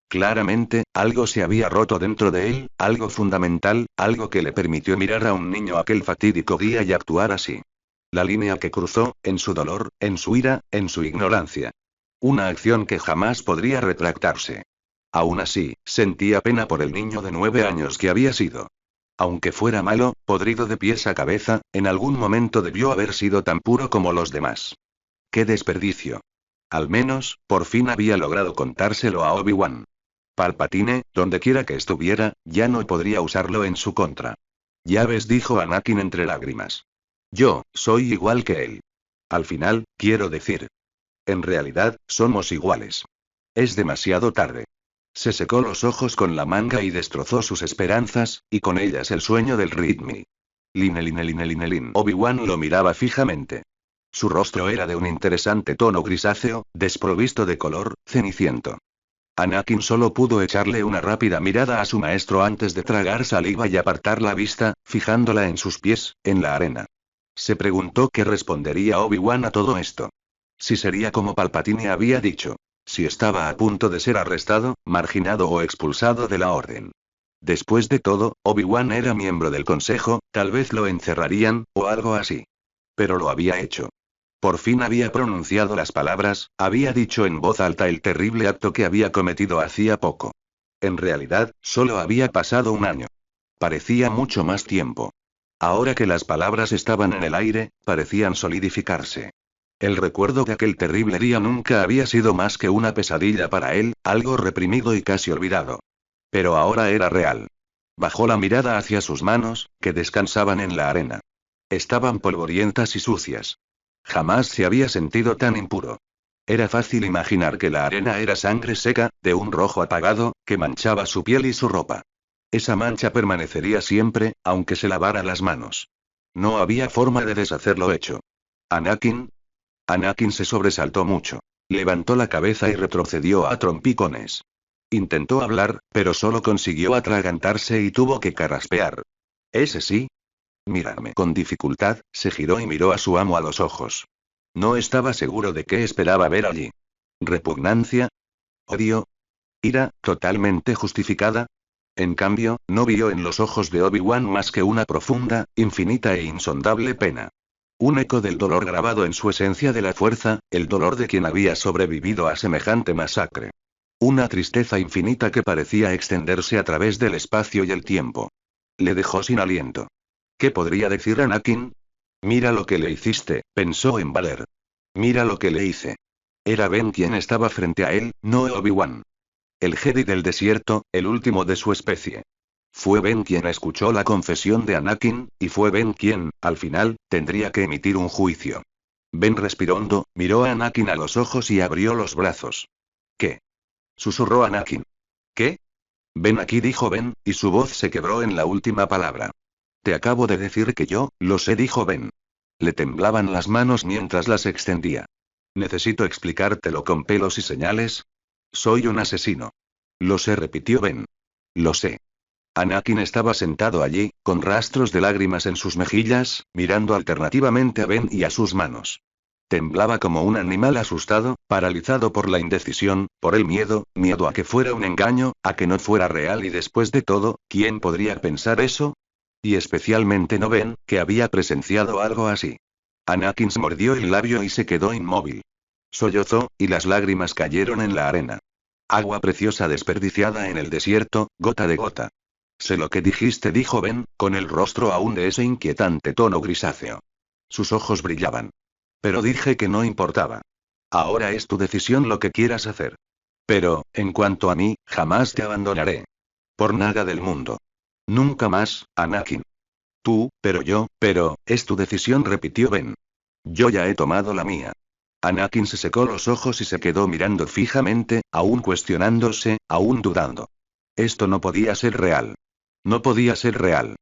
A: Claramente, algo se había roto dentro de él, algo fundamental, algo que le permitió mirar a un niño aquel fatídico día y actuar así. La línea que cruzó, en su dolor, en su ira, en su ignorancia. Una acción que jamás podría retractarse. Aún así, sentía pena por el niño de 9 años que había sido. Aunque fuera malo, podrido de pies a cabeza, en algún momento debió haber sido tan puro como los demás. ¡Qué desperdicio! Al menos, por fin había logrado contárselo a Obi-Wan. Palpatine, donde quiera que estuviera, ya no podría usarlo en su contra. Ya ves, dijo Anakin entre lágrimas. Yo, soy igual que él. Al final, quiero decir. En realidad, somos iguales. Es demasiado tarde. Se secó los ojos con la manga y destrozó sus esperanzas, y con ellas el sueño del Ritmi. Line. Obi-Wan lo miraba fijamente. Su rostro era de un interesante tono grisáceo, desprovisto de color, ceniciento. Anakin solo pudo echarle una rápida mirada a su maestro antes de tragar saliva y apartar la vista, fijándola en sus pies, en la arena. Se preguntó qué respondería Obi-Wan a todo esto. Si sería como Palpatine había dicho. Si estaba a punto de ser arrestado, marginado o expulsado de la orden. Después de todo, Obi-Wan era miembro del consejo, tal vez lo encerrarían, o algo así. Pero lo había hecho. Por fin había pronunciado las palabras, había dicho en voz alta el terrible acto que había cometido hacía poco. En realidad, solo había pasado un año. Parecía mucho más tiempo. Ahora que las palabras estaban en el aire, parecían solidificarse. El recuerdo de aquel terrible día nunca había sido más que una pesadilla para él, algo reprimido y casi olvidado. Pero ahora era real. Bajó la mirada hacia sus manos, que descansaban en la arena. Estaban polvorientas y sucias. Jamás se había sentido tan impuro. Era fácil imaginar que la arena era sangre seca, de un rojo apagado, que manchaba su piel y su ropa. Esa mancha permanecería siempre, aunque se lavara las manos. No había forma de deshacer lo hecho. ¿Anakin? Anakin se sobresaltó mucho. Levantó la cabeza y retrocedió a trompicones. Intentó hablar, pero solo consiguió atragantarse y tuvo que carraspear. ¿Ese sí? Mírame. Con dificultad, se giró y miró a su amo a los ojos. No estaba seguro de qué esperaba ver allí. ¿Repugnancia? ¿Odio? ¿Ira, totalmente justificada? En cambio, no vio en los ojos de Obi-Wan más que una profunda, infinita e insondable pena. Un eco del dolor grabado en su esencia de la fuerza, el dolor de quien había sobrevivido a semejante masacre. Una tristeza infinita que parecía extenderse a través del espacio y el tiempo. Le dejó sin aliento. ¿Qué podría decir Anakin? Mira lo que le hiciste, pensó en Vader. Mira lo que le hice. Era Ben quien estaba frente a él, no Obi-Wan. El Jedi del desierto, el último de su especie. Fue Ben quien escuchó la confesión de Anakin, y fue Ben quien, al final, tendría que emitir un juicio. Ben respiró hondo, miró a Anakin a los ojos y abrió los brazos. ¿Qué? Susurró Anakin. ¿Qué? Ven aquí, dijo Ben, y su voz se quebró en la última palabra. Te acabo de decir que yo, lo sé, dijo Ben. Le temblaban las manos mientras las extendía. ¿Necesito explicártelo con pelos y señales? Soy un asesino. Lo sé, repitió Ben. Lo sé. Anakin estaba sentado allí, con rastros de lágrimas en sus mejillas, mirando alternativamente a Ben y a sus manos. Temblaba como un animal asustado, paralizado por la indecisión, por el miedo a que fuera un engaño, a que no fuera real y después de todo, ¿quién podría pensar eso? Y especialmente no Ben, que había presenciado algo así. Anakin se mordió el labio y se quedó inmóvil. Sollozó, y las lágrimas cayeron en la arena. Agua preciosa desperdiciada en el desierto, gota de gota. Sé lo que dijiste, dijo Ben, con el rostro aún de ese inquietante tono grisáceo. Sus ojos brillaban. Pero dije que no importaba. Ahora es tu decisión lo que quieras hacer. Pero, en cuanto a mí, jamás te abandonaré. Por nada del mundo. Nunca más, Anakin. Pero, es tu decisión, repitió Ben. Yo ya he tomado la mía. Anakin se secó los ojos y se quedó mirando fijamente, aún cuestionándose, aún dudando. Esto no podía ser real. No podía ser real.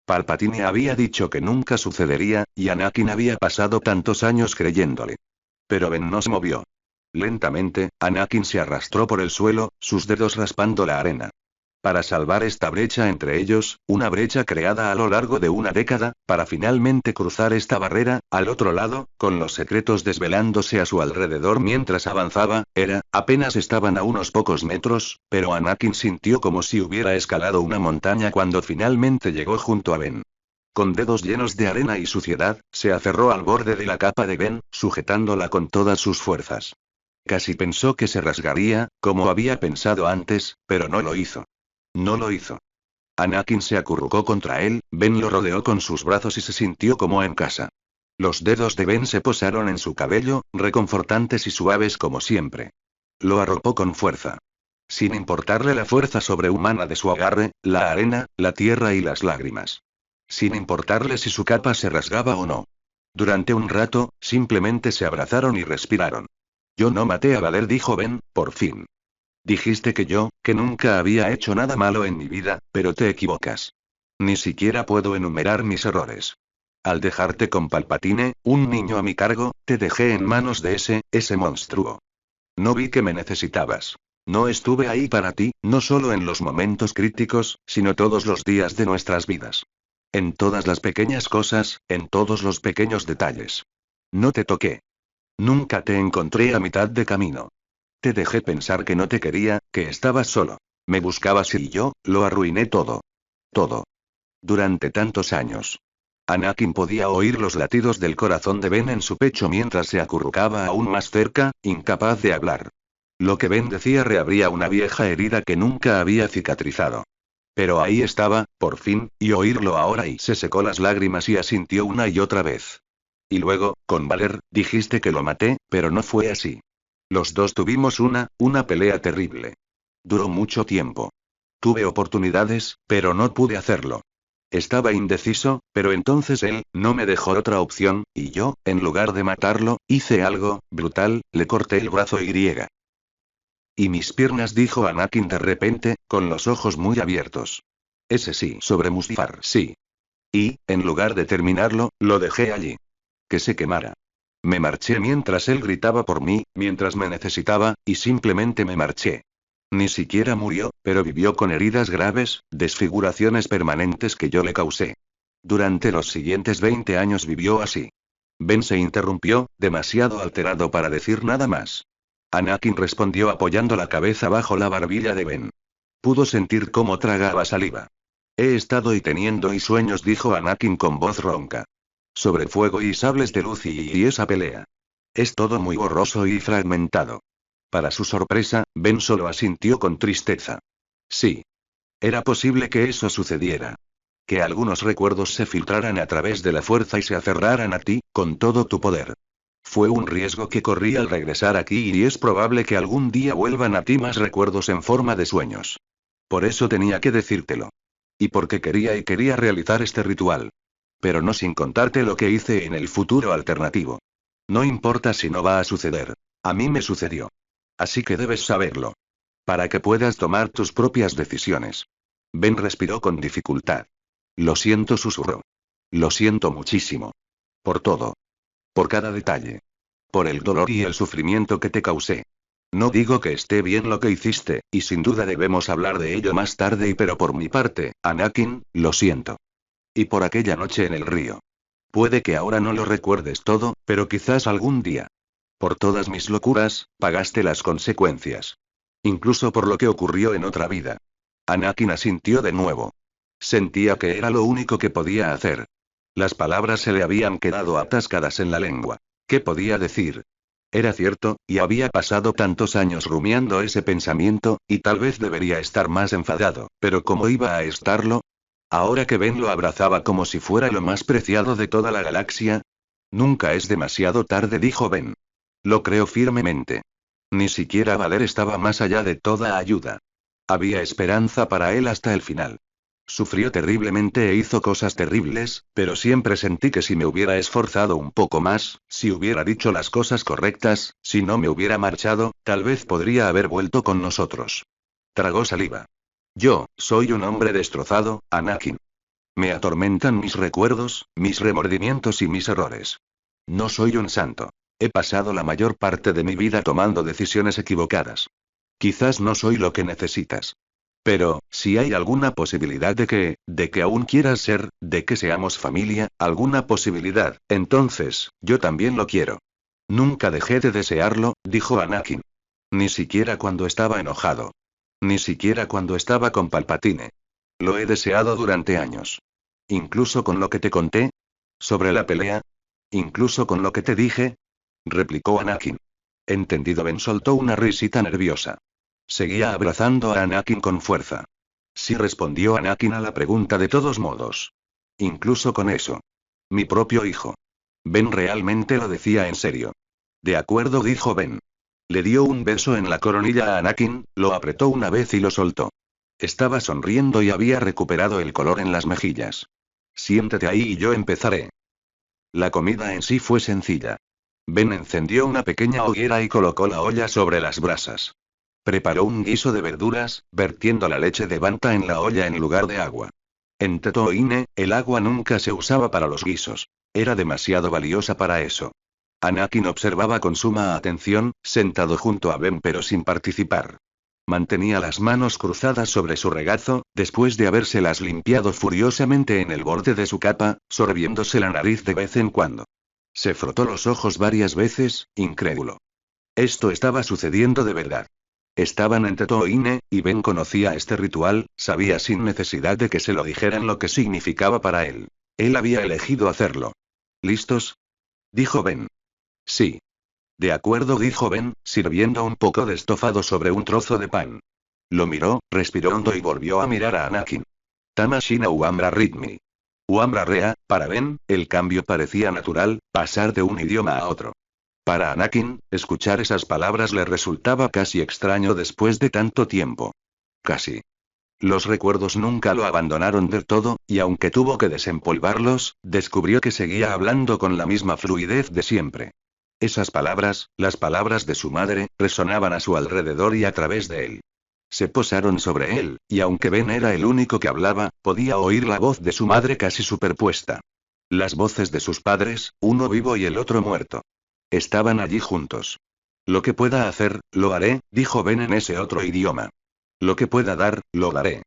A: Palpatine había dicho que nunca sucedería, y Anakin había pasado tantos años creyéndole. Pero Ben no se movió. Lentamente, Anakin se arrastró por el suelo, sus dedos raspando la arena. Para salvar esta brecha entre ellos, una brecha creada a lo largo de una década, para finalmente cruzar esta barrera, al otro lado, con los secretos desvelándose a su alrededor mientras avanzaba, apenas estaban a unos pocos metros, pero Anakin sintió como si hubiera escalado una montaña cuando finalmente llegó junto a Ben. Con dedos llenos de arena y suciedad, se aferró al borde de la capa de Ben, sujetándola con todas sus fuerzas. Casi pensó que se rasgaría, como había pensado antes, pero no lo hizo. No lo hizo. Anakin se acurrucó contra él, Ben lo rodeó con sus brazos y se sintió como en casa. Los dedos de Ben se posaron en su cabello, reconfortantes y suaves como siempre. Lo arropó con fuerza. Sin importarle la fuerza sobrehumana de su agarre, la arena, la tierra y las lágrimas. Sin importarle si su capa se rasgaba o no. Durante un rato, simplemente se abrazaron y respiraron. Yo no maté a Vader, dijo Ben, por fin. Dijiste que nunca había hecho nada malo en mi vida, pero te equivocas. Ni siquiera puedo enumerar mis errores. Al dejarte con Palpatine, un niño a mi cargo, te dejé en manos de ese monstruo. No vi que me necesitabas. No estuve ahí para ti, no solo en los momentos críticos, sino todos los días de nuestras vidas. En todas las pequeñas cosas, en todos los pequeños detalles. No te toqué. Nunca te encontré a mitad de camino. Te dejé pensar que no te quería, que estabas solo. Me buscabas y yo, lo arruiné todo. Todo. Durante tantos años. Anakin podía oír los latidos del corazón de Ben en su pecho mientras se acurrucaba aún más cerca, incapaz de hablar. Lo que Ben decía reabría una vieja herida que nunca había cicatrizado. Pero ahí estaba, por fin, y oírlo ahora y se secó las lágrimas y asintió una y otra vez. Y luego, con Valer, dijiste que lo maté, pero no fue así. Los dos tuvimos una pelea terrible. Duró mucho tiempo. Tuve oportunidades, pero no pude hacerlo. Estaba indeciso, pero entonces él, no me dejó otra opción, y yo, en lugar de matarlo, hice algo brutal, le corté el brazo y. Y mis piernas, dijo Anakin de repente, con los ojos muy abiertos. Ese sí, sobre Mustafar, sí. Y, en lugar de terminarlo, lo dejé allí. Que se quemara. Me marché mientras él gritaba por mí, mientras me necesitaba, y simplemente me marché. Ni siquiera murió, pero vivió con heridas graves, desfiguraciones permanentes que yo le causé. Durante los siguientes 20 años vivió así. Ben se interrumpió, demasiado alterado para decir nada más. Anakin respondió apoyando la cabeza bajo la barbilla de Ben. Pudo sentir cómo tragaba saliva. He estado y teniendo y sueños, dijo Anakin con voz ronca. Sobre fuego y sables de luz y esa pelea. Es todo muy borroso y fragmentado. Para su sorpresa, Ben solo asintió con tristeza. Sí. Era posible que eso sucediera. Que algunos recuerdos se filtraran a través de la fuerza y se aferraran a ti, con todo tu poder. Fue un riesgo que corrí al regresar aquí y es probable que algún día vuelvan a ti más recuerdos en forma de sueños. Por eso tenía que decírtelo. Y porque quería realizar este ritual. Pero no sin contarte lo que hice en el futuro alternativo. No importa si no va a suceder. A mí me sucedió. Así que debes saberlo. Para que puedas tomar tus propias decisiones. Ben respiró con dificultad. Lo siento, susurró. Lo siento muchísimo. Por todo. Por cada detalle. Por el dolor y el sufrimiento que te causé. No digo que esté bien lo que hiciste, y sin duda debemos hablar de ello más tarde, pero por mi parte, Anakin, lo siento. Y por aquella noche en el río. Puede que ahora no lo recuerdes todo, pero quizás algún día. Por todas mis locuras, pagaste las consecuencias. Incluso por lo que ocurrió en otra vida. Anakin asintió de nuevo. Sentía que era lo único que podía hacer. Las palabras se le habían quedado atascadas en la lengua. ¿Qué podía decir? Era cierto, y había pasado tantos años rumiando ese pensamiento, y tal vez debería estar más enfadado, pero ¿cómo iba a estarlo? Ahora que Ben lo abrazaba como si fuera lo más preciado de toda la galaxia. Nunca es demasiado tarde, dijo Ben. Lo creo firmemente. Ni siquiera Vader estaba más allá de toda ayuda. Había esperanza para él hasta el final. Sufrió terriblemente e hizo cosas terribles, pero siempre sentí que si me hubiera esforzado un poco más, si hubiera dicho las cosas correctas, si no me hubiera marchado, tal vez podría haber vuelto con nosotros. Tragó saliva. Yo, soy un hombre destrozado, Anakin. Me atormentan mis recuerdos, mis remordimientos y mis errores. No soy un santo. He pasado la mayor parte de mi vida tomando decisiones equivocadas. Quizás no soy lo que necesitas. Pero, si hay alguna posibilidad de que aún quieras ser, de que seamos familia, alguna posibilidad, entonces, yo también lo quiero. Nunca dejé de desearlo, dijo Anakin. Ni siquiera cuando estaba enojado. Ni siquiera cuando estaba con Palpatine. Lo he deseado durante años. Incluso con lo que te conté. Sobre la pelea. Incluso con lo que te dije. Replicó Anakin. Entendido. Ben soltó una risita nerviosa. Seguía abrazando a Anakin con fuerza. Sí, respondió Anakin a la pregunta de todos modos. Incluso con eso. Mi propio hijo. Ben realmente lo decía en serio. De acuerdo, dijo Ben. Le dio un beso en la coronilla a Anakin, lo apretó una vez y lo soltó. Estaba sonriendo y había recuperado el color en las mejillas. Siéntate ahí y yo empezaré. La comida en sí fue sencilla. Ben encendió una pequeña hoguera y colocó la olla sobre las brasas. Preparó un guiso de verduras, vertiendo la leche de banta en la olla en lugar de agua. En Tatooine, el agua nunca se usaba para los guisos. Era demasiado valiosa para eso. Anakin observaba con suma atención, sentado junto a Ben pero sin participar. Mantenía las manos cruzadas sobre su regazo, después de habérselas limpiado furiosamente en el borde de su capa, sorbiéndose la nariz de vez en cuando. Se frotó los ojos varias veces, incrédulo. Esto estaba sucediendo de verdad. Estaban en Tatooine, y Ben conocía este ritual, sabía sin necesidad de que se lo dijeran lo que significaba para él. Él había elegido hacerlo. ¿Listos? Dijo Ben. Sí. De acuerdo, dijo Ben, sirviendo un poco de estofado sobre un trozo de pan. Lo miró, respiró hondo y volvió a mirar a Anakin. Tamashina Uambra Ritmi. Uambra Rea, para Ben, el cambio parecía natural, pasar de un idioma a otro. Para Anakin, escuchar esas palabras le resultaba casi extraño después de tanto tiempo. Casi. Los recuerdos nunca lo abandonaron del todo, y aunque tuvo que desempolvarlos, descubrió que seguía hablando con la misma fluidez de siempre. Esas palabras, las palabras de su madre, resonaban a su alrededor y a través de él. Se posaron sobre él, y aunque Ben era el único que hablaba, podía oír la voz de su madre casi superpuesta. Las voces de sus padres, uno vivo y el otro muerto. Estaban allí juntos. Lo que pueda hacer, lo haré, dijo Ben en ese otro idioma. Lo que pueda dar, lo daré.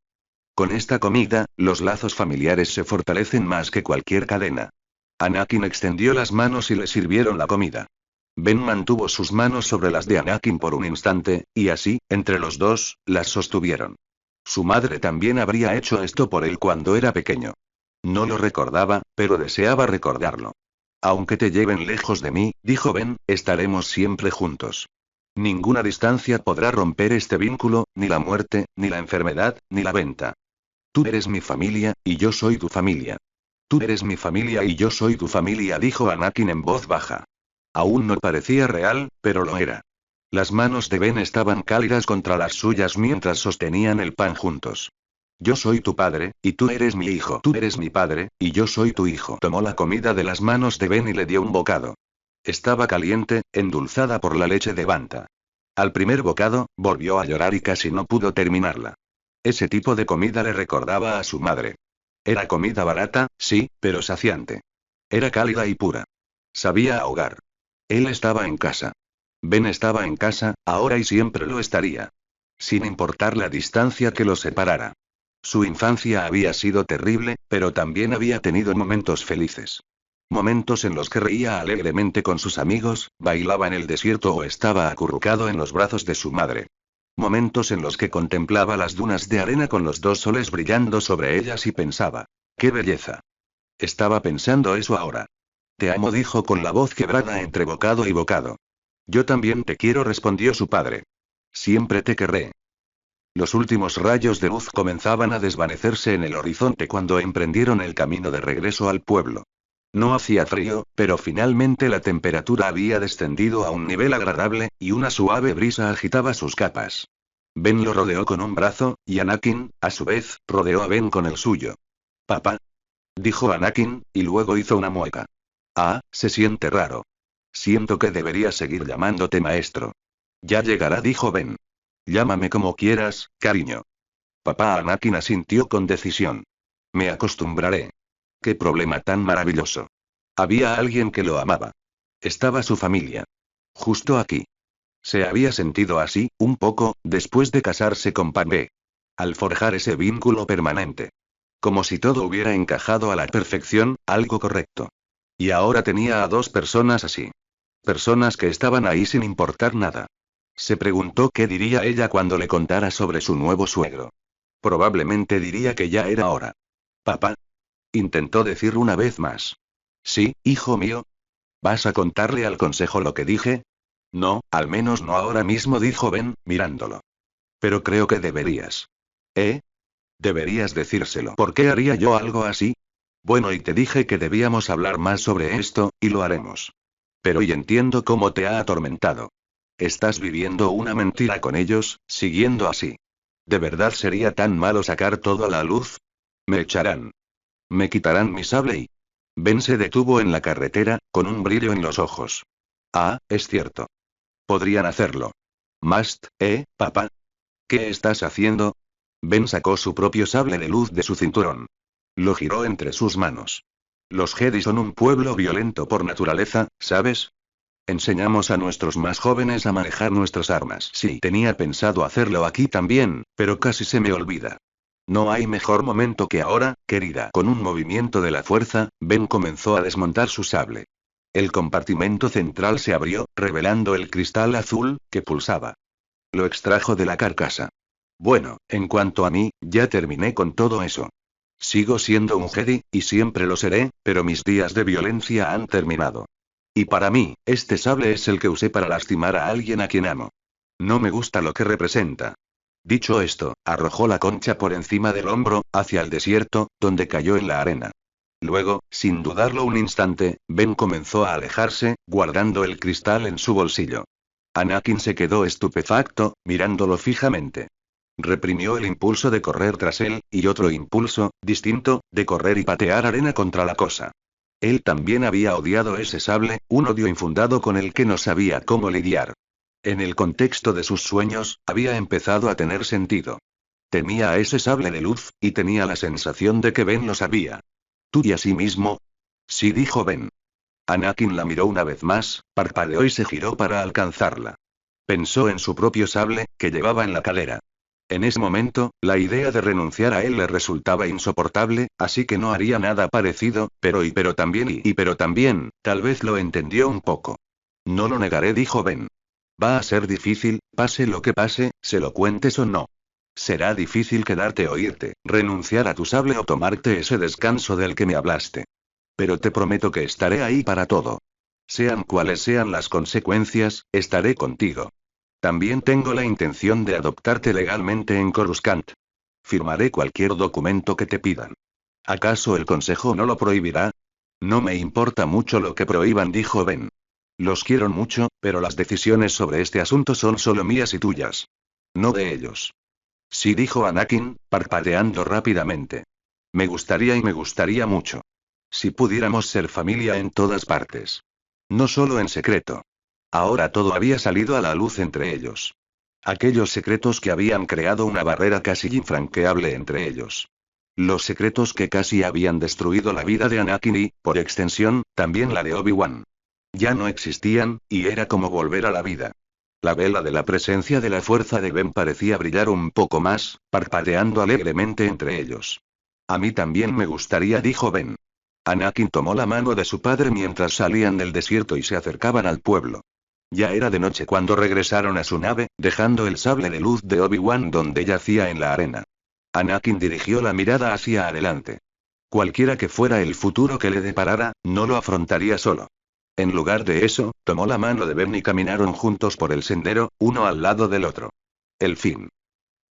A: Con esta comida, los lazos familiares se fortalecen más que cualquier cadena. Anakin extendió las manos y le sirvieron la comida. Ben mantuvo sus manos sobre las de Anakin por un instante, y así, entre los dos, las sostuvieron. Su madre también habría hecho esto por él cuando era pequeño. No lo recordaba, pero deseaba recordarlo. Aunque te lleven lejos de mí, dijo Ben, estaremos siempre juntos. Ninguna distancia podrá romper este vínculo, ni la muerte, ni la enfermedad, ni la venta. Tú eres mi familia, y yo soy tu familia. Tú eres mi familia y yo soy tu familia, dijo Anakin en voz baja. Aún no parecía real, pero lo era. Las manos de Ben estaban cálidas contra las suyas mientras sostenían el pan juntos. Yo soy tu padre, y tú eres mi hijo. Tú eres mi padre, y yo soy tu hijo. Tomó la comida de las manos de Ben y le dio un bocado. Estaba caliente, endulzada por la leche de banta. Al primer bocado, volvió a llorar y casi no pudo terminarla. Ese tipo de comida le recordaba a su madre. Era comida barata, sí, pero saciante. Era cálida y pura. Sabía ahogar. Él estaba en casa. Ben estaba en casa, ahora y siempre lo estaría. Sin importar la distancia que los separara. Su infancia había sido terrible, pero también había tenido momentos felices. Momentos en los que reía alegremente con sus amigos, bailaba en el desierto o estaba acurrucado en los brazos de su madre. Momentos en los que contemplaba las dunas de arena con los dos soles brillando sobre ellas y pensaba, ¡qué belleza! Estaba pensando eso ahora. Te amo, dijo con la voz quebrada entre bocado y bocado. Yo también te quiero, respondió su padre. Siempre te querré. Los últimos rayos de luz comenzaban a desvanecerse en el horizonte cuando emprendieron el camino de regreso al pueblo. No hacía frío, pero finalmente la temperatura había descendido a un nivel agradable, y una suave brisa agitaba sus capas. Ben lo rodeó con un brazo, y Anakin, a su vez, rodeó a Ben con el suyo. Papá, dijo Anakin, y luego hizo una mueca. Ah, se siente raro. Siento que debería seguir llamándote maestro. Ya llegará, dijo Ben. Llámame como quieras, cariño. Papá. Anakin asintió con decisión. Me acostumbraré. Qué problema tan maravilloso. Había alguien que lo amaba. Estaba su familia. Justo aquí. Se había sentido así, un poco, después de casarse con Padmé. Al forjar ese vínculo permanente. Como si todo hubiera encajado a la perfección, algo correcto. Y ahora tenía a dos personas así. Personas que estaban ahí sin importar nada. Se preguntó qué diría ella cuando le contara sobre su nuevo suegro. Probablemente diría que ya era hora. Papá. Intentó decir una vez más. Sí, hijo mío. ¿Vas a contarle al consejo lo que dije? No, al menos no ahora mismo, dijo Ben, mirándolo. Pero creo que deberías. ¿Eh? Deberías decírselo. ¿Por qué haría yo algo así? Bueno, y te dije que debíamos hablar más sobre esto, y lo haremos. Pero hoy entiendo cómo te ha atormentado. Estás viviendo una mentira con ellos, siguiendo así. ¿De verdad sería tan malo sacar todo a la luz? Me echarán. Me quitarán mi sable y... Ben se detuvo en la carretera, con un brillo en los ojos. Ah, es cierto. Podrían hacerlo. Mast, papá? ¿Qué estás haciendo? Ben sacó su propio sable de luz de su cinturón. Lo giró entre sus manos. Los Jedi son un pueblo violento por naturaleza, ¿sabes? Enseñamos a nuestros más jóvenes a manejar nuestras armas. Sí, tenía pensado hacerlo aquí también, pero casi se me olvida. No hay mejor momento que ahora, querida. Con un movimiento de la fuerza, Ben comenzó a desmontar su sable. El compartimento central se abrió, revelando el cristal azul, que pulsaba. Lo extrajo de la carcasa. Bueno, en cuanto a mí, ya terminé con todo eso. Sigo siendo un Jedi, y siempre lo seré, pero mis días de violencia han terminado. Y para mí, este sable es el que usé para lastimar a alguien a quien amo. No me gusta lo que representa. Dicho esto, arrojó la concha por encima del hombro, hacia el desierto, donde cayó en la arena. Luego, sin dudarlo un instante, Ben comenzó a alejarse, guardando el cristal en su bolsillo. Anakin se quedó estupefacto, mirándolo fijamente. Reprimió el impulso de correr tras él, y otro impulso, distinto, de correr y patear arena contra la cosa. Él también había odiado ese sable, un odio infundado con el que no sabía cómo lidiar. En el contexto de sus sueños, había empezado a tener sentido. Temía a ese sable de luz, y tenía la sensación de que Ben lo sabía. ¿Tú y a sí mismo? Sí, dijo Ben. Anakin la miró una vez más, parpadeó y se giró para alcanzarla. Pensó en su propio sable, que llevaba en la cadera. En ese momento, la idea de renunciar a él le resultaba insoportable, así que no haría nada parecido, pero también, tal vez lo entendió un poco. No lo negaré, dijo Ben. Va a ser difícil, pase lo que pase, se lo cuentes o no. Será difícil quedarte o irte, renunciar a tu sable o tomarte ese descanso del que me hablaste. Pero te prometo que estaré ahí para todo. Sean cuales sean las consecuencias, estaré contigo. También tengo la intención de adoptarte legalmente en Coruscant. Firmaré cualquier documento que te pidan. ¿Acaso el consejo no lo prohibirá? No me importa mucho lo que prohíban, dijo Ben. Los quiero mucho, pero las decisiones sobre este asunto son solo mías y tuyas. No de ellos. Sí, dijo Anakin, parpadeando rápidamente. Me gustaría mucho. Si pudiéramos ser familia en todas partes. No solo en secreto. Ahora todo había salido a la luz entre ellos. Aquellos secretos que habían creado una barrera casi infranqueable entre ellos. Los secretos que casi habían destruido la vida de Anakin y, por extensión, también la de Obi-Wan. Ya no existían, y era como volver a la vida. La vela de la presencia de la fuerza de Ben parecía brillar un poco más, parpadeando alegremente entre ellos. A mí también me gustaría, dijo Ben. Anakin tomó la mano de su padre mientras salían del desierto y se acercaban al pueblo. Ya era de noche cuando regresaron a su nave, dejando el sable de luz de Obi-Wan donde yacía en la arena. Anakin dirigió la mirada hacia adelante. Cualquiera que fuera el futuro que le deparara, no lo afrontaría solo. En lugar de eso, tomó la mano de Ben y caminaron juntos por el sendero, uno al lado del otro. El fin.